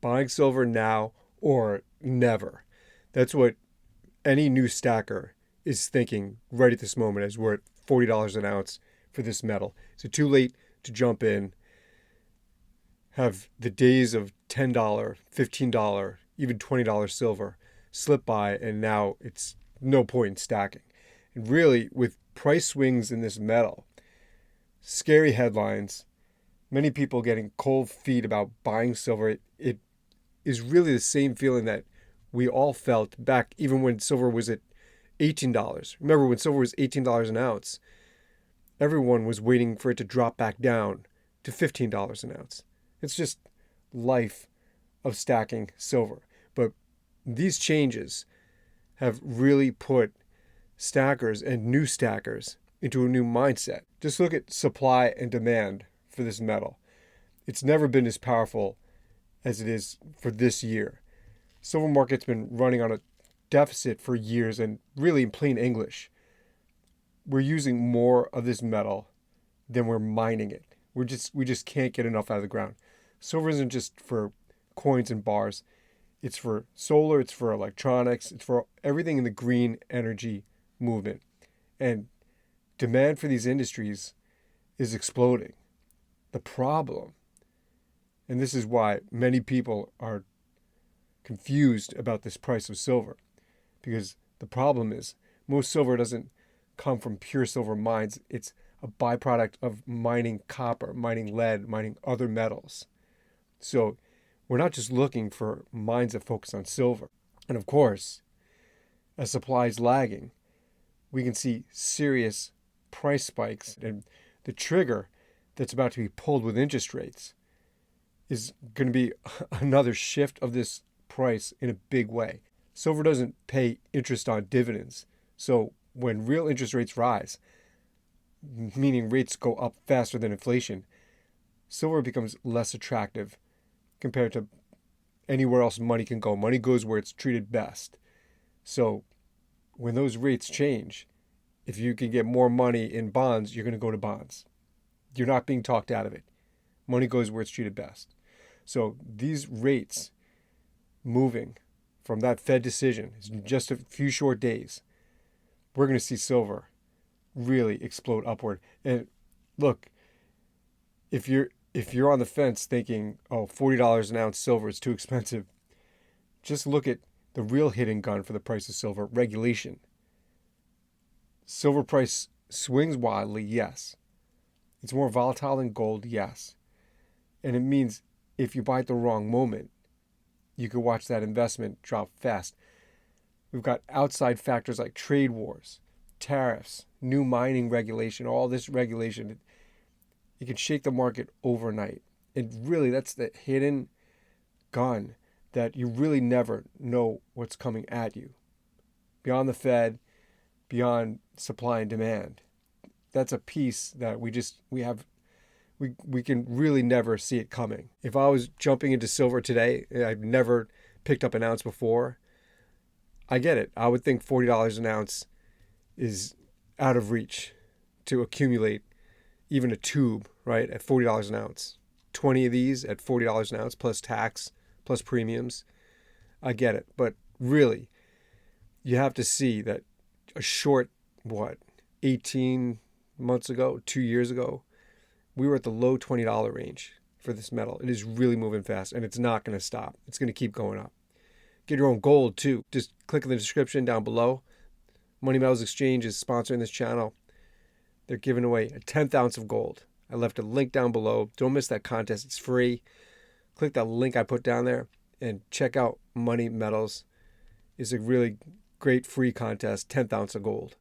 buying silver now or never. That's what any new stacker is thinking right at this moment as we're at $40 an ounce for this metal. Is it too late to jump in? Have the days of $10, $15, even $20 silver slip by, and now it's no point in stacking. And really, with price swings in this metal, scary headlines, many people getting cold feet about buying silver, it is really the same feeling that we all felt back even when silver was at $18. Remember, when silver was $18 an ounce, everyone was waiting for it to drop back down to $15 an ounce. It's just life of stacking silver. But these changes have really put stackers and new stackers into a new mindset. Just look at supply and demand for this metal. It's never been as powerful as it is for this year. Silver market's been running on a deficit for years, and really in plain English, we're using more of this metal than we're mining it. We just can't get enough out of the ground. Silver isn't just for coins and bars. It's for solar, it's for electronics, it's for everything in the green energy movement. And demand for these industries is exploding. The problem, and this is why many people are confused about this price of silver, because the problem is most silver doesn't come from pure silver mines. It's a byproduct of mining copper, mining lead, mining other metals. So we're not just looking for mines that focus on silver. And of course, as supply is lagging, we can see serious price spikes, and the trigger that's about to be pulled with interest rates is going to be another shift of this price in a big way. Silver doesn't pay interest on dividends. So when real interest rates rise, meaning rates go up faster than inflation, silver becomes less attractive compared to anywhere else money can go. Money goes where it's treated best. So when those rates change, if you can get more money in bonds, you're going to go to bonds. You're not being talked out of it. Money goes where it's treated best. So these rates moving from that Fed decision in just a few short days, we're going to see silver really explode upward. And look, if you're on the fence thinking, oh, $40 an ounce silver is too expensive, just look at the real hidden gun for the price of silver: regulation. Silver price swings wildly, yes. It's more volatile than gold, yes. And it means if you buy at the wrong moment, you could watch that investment drop fast. We've got outside factors like trade wars, tariffs, new mining regulation, all this regulation. It can shake the market overnight. And really, that's the hidden gun that you really never know what's coming at you. Beyond the Fed, beyond supply and demand. That's a piece that we can really never see it coming. If I was jumping into silver today, I've never picked up an ounce before, I get it. I would think $40 an ounce is out of reach to accumulate even a tube, right, at $40 an ounce. 20 of these at $40 an ounce plus tax, plus premiums. I get it. But really, you have to see that a short, 18 months ago, 2 years ago, we were at the low $20 range for this metal. It is really moving fast, and it's not going to stop. It's going to keep going up. Get your own gold, too. Just click in the description down below. Money Metals Exchange is sponsoring this channel. They're giving away a 10th ounce of gold. I left a link down below. Don't miss that contest. It's free. Click that link I put down there and check out Money Metals. It's a really great free contest, 10th ounce of gold.